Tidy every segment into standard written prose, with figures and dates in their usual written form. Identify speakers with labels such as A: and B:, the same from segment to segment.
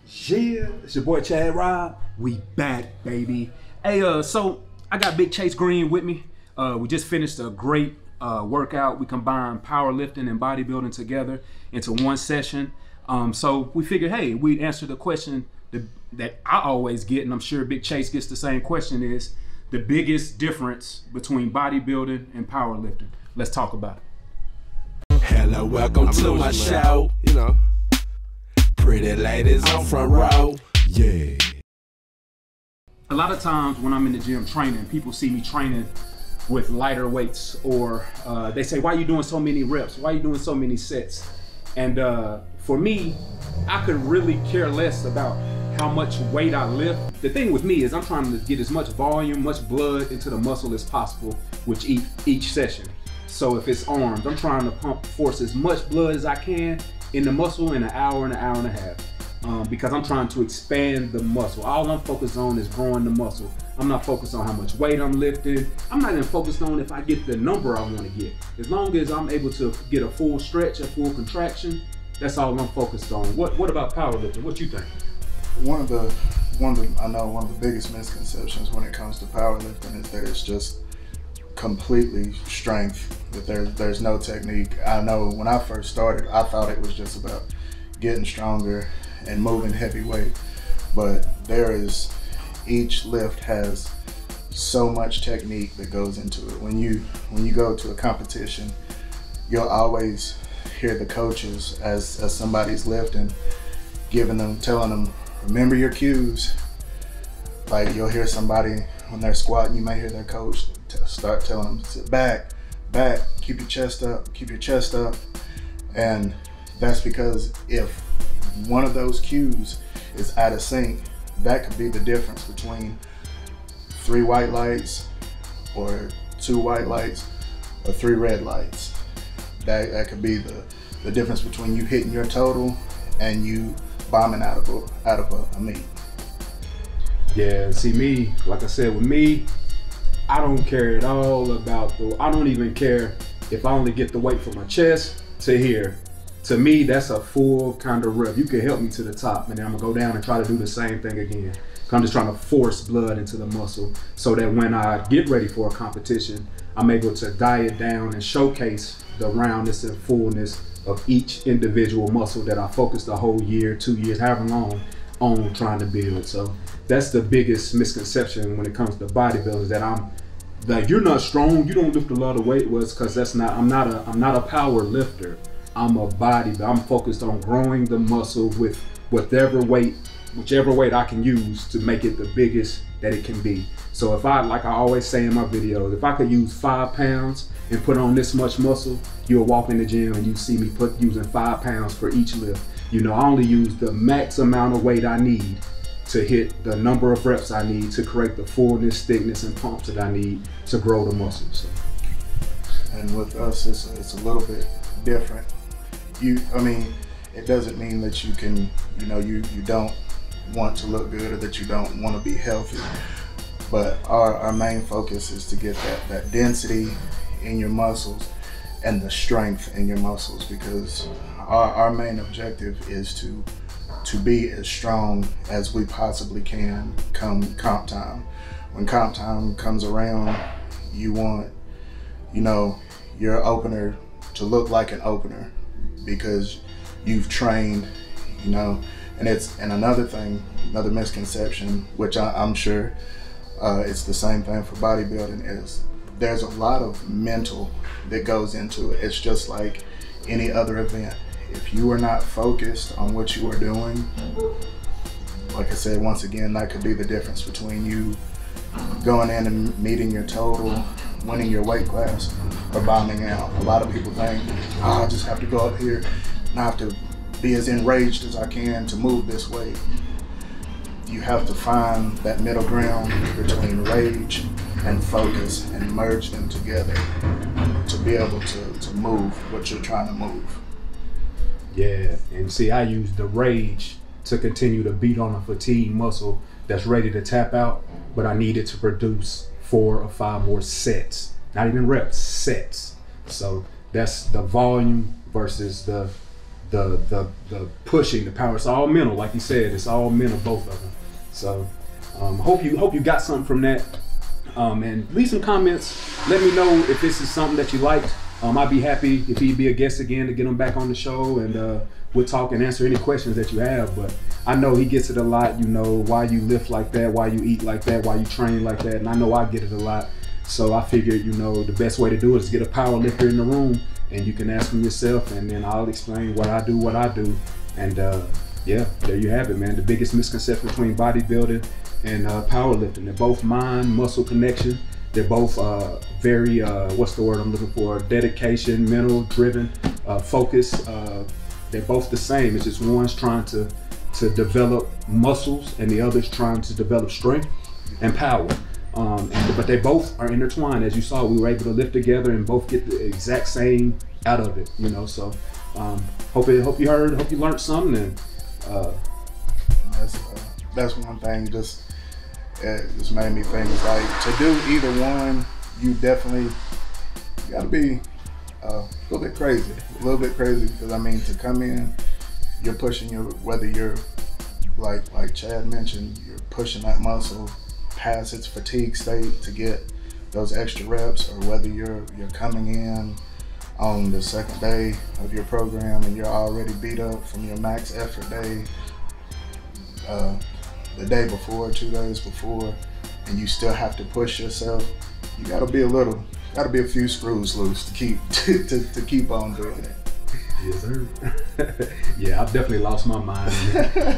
A: Yeah, it's your boy Chad Rob. We back, baby. Hey, so I got Big Chase Green with me. We just finished a great workout. We combined powerlifting and bodybuilding together into one session. So we figured, hey, we'd answer the question that I always get, and I'm sure Big Chase gets the same question, is the biggest difference between bodybuilding and powerlifting. Let's talk about it.
B: Hello, welcome to my show. You know, pretty ladies on front row. Yeah.
A: A lot of times when I'm in the gym training, people see me training with lighter weights, or they say, why are you doing so many reps? Why are you doing so many sets? And for me, I could really care less about how much weight I lift. The thing with me is I'm trying to get as much volume, much blood into the muscle as possible with each session. So if it's arms, I'm trying to force as much blood as I can in the muscle in an hour and a half, because I'm trying to expand the muscle. All I'm focused on is growing the muscle. I'm not focused on how much weight I'm lifting. I'm not even focused on if I get the number I want to get. As long as I'm able to get a full stretch, a full contraction, that's all I'm focused on. What about powerlifting? What you think?
C: One of the biggest misconceptions when it comes to powerlifting is that it's just completely strength, that there's no technique. I know when I first started, I thought it was just about getting stronger and moving heavy weight, but each lift has so much technique that goes into it. When you go to a competition, you'll always hear the coaches as somebody's lifting, telling them, remember your cues. Like you'll hear somebody when they're squatting, you may hear their coach start telling them, sit back, keep your chest up. And that's because if one of those cues is out of sync, that could be the difference between 3 white lights or 2 white lights or 3 red lights. That could be the difference between you hitting your total and you bombing out of a meet.
A: Yeah, see me, like I said, with me, I don't care at all about I don't even care if I only get the weight from my chest to here. To me, that's a full kind of rep. You can help me to the top, and then I'm gonna go down and try to do the same thing again. I'm just trying to force blood into the muscle so that when I get ready for a competition, I'm able to diet down and showcase the roundness and fullness of each individual muscle that I focused the whole year, 2 years, however long, on trying to build. So that's the biggest misconception when it comes to bodybuilders, that I'm like, you're not strong, you don't lift a lot of weight. Was because that's not, I'm not a power lifter. I'm a bodybuilder. I'm focused on growing the muscle with whichever weight I can use to make it the biggest that it can be. So if like I always say in my videos, if I could use 5 pounds and put on this much muscle, you'll walk in the gym and you see me using 5 pounds for each lift. You know, I only use the max amount of weight I need to hit the number of reps I need to create the fullness, thickness, and pumps that I need to grow the muscle. So.
C: And with us, it's a little bit different. It doesn't mean that you don't want to look good or that you don't want to be healthy. But our main focus is to get that density in your muscles and the strength in your muscles, because our main objective is to be as strong as we possibly can come comp time. When comp time comes around, you want, your opener to look like an opener because you've trained, and another misconception, which I'm sure it's the same thing for bodybuilding, is there's a lot of mental that goes into it. It's just like any other event. If you are not focused on what you are doing, like I said, once again, that could be the difference between you going in and meeting your total, winning your weight class, or bombing out. A lot of people think, I just have to go up here and I have to be as enraged as I can to move this weight. You have to find that middle ground between rage and focus and merge them together to be able to move what you're trying to move.
A: Yeah, and see, I use the rage to continue to beat on a fatigue muscle that's ready to tap out, but I needed to produce 4 or 5 more sets, not even reps, sets. So that's the volume versus the the pushing, the power. It's all mental, like you said. It's all mental, both of them. So hope you got something from that. And leave some comments. Let me know if this is something that you liked. I'd be happy if he'd be a guest again to get him back on the show, and we'll talk and answer any questions that you have. But I know he gets it a lot. You know, why you lift like that, why you eat like that, why you train like that, and I know I get it a lot. So I figured, you know, the best way to do it is get a power lifter in the room, and you can ask him yourself, and then I'll explain what I do. And yeah, there you have it, man. The biggest misconception between bodybuilding and powerlifting. They're both mind-muscle connection. They're both very, what's the word I'm looking for? Dedication, mental driven, focus. They're both the same. It's just one's trying to develop muscles and the other's trying to develop strength and power. But they both are intertwined. As you saw, we were able to lift together and both get the exact same out of it, you know. So hope you learned something. And
C: that's one thing. Just made me think. It's like, to do either one, you gotta be a little bit crazy. Because I mean, to come in, you're pushing whether you're like Chad mentioned, you're pushing that muscle past its fatigue state to get those extra reps, or whether you're coming in on the second day of your program and you're already beat up from your max effort day the day before, 2 days before, and you still have to push yourself. You gotta be a few screws loose to keep on doing it.
A: Yes, sir. Yeah, I've definitely lost my mind,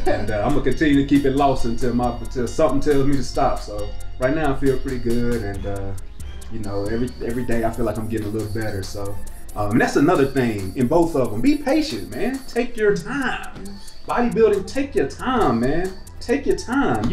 A: and I'm gonna continue to keep it lost until something tells me to stop. So right now I feel pretty good, and you know, every day I feel like I'm getting a little better. So and that's another thing in both of them. Be patient, man. Take your time. Bodybuilding, take your time, man. Take your time.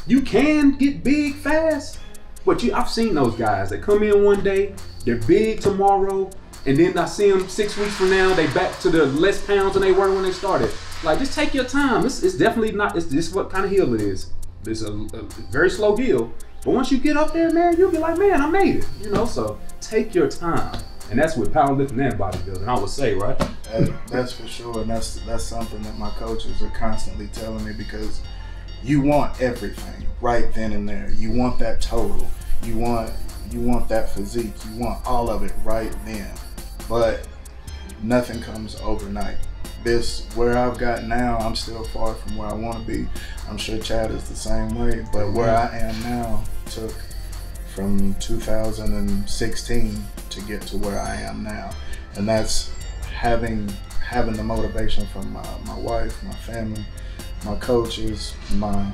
A: You can get big fast, but I've seen those guys that come in one day, they're big tomorrow, and then I see them 6 weeks from now, they back to the less pounds than they were when they started. Like, just take your time. It's definitely not, this is what kind of hill it is. It's a very slow hill, but once you get up there, man, you'll be like, man, I made it, you know. So take your time. And that's with powerlifting and bodybuilding, I would say, right?
C: That's for sure, and that's something that my coaches are constantly telling me, because you want everything right then and there. You want that total. You want that physique. You want all of it right then. But nothing comes overnight. Where I've got now, I'm still far from where I want to be. I'm sure Chad is the same way, but where I am now took from 2016 to get to where I am now. And that's having the motivation from my wife, my family, my coaches, my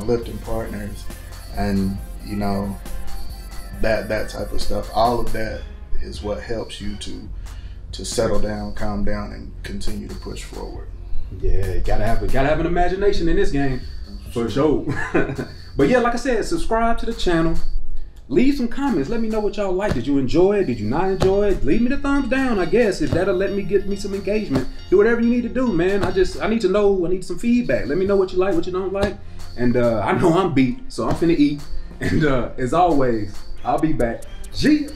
C: lifting partners, and you know, that type of stuff. All of that is what helps you to settle down, calm down, and continue to push forward.
A: Yeah, gotta have an imagination in this game, for sure. But yeah, like I said, subscribe to the channel. Leave some comments. Let me know what y'all like. Did you enjoy it? Did you not enjoy it? Leave me the thumbs down, I guess, if that'll let me get me some engagement. Do whatever you need to do, man. I need to know. I need some feedback. Let me know what you like, what you don't like. And I know I'm beat, so I'm finna eat. And as always, I'll be back. G.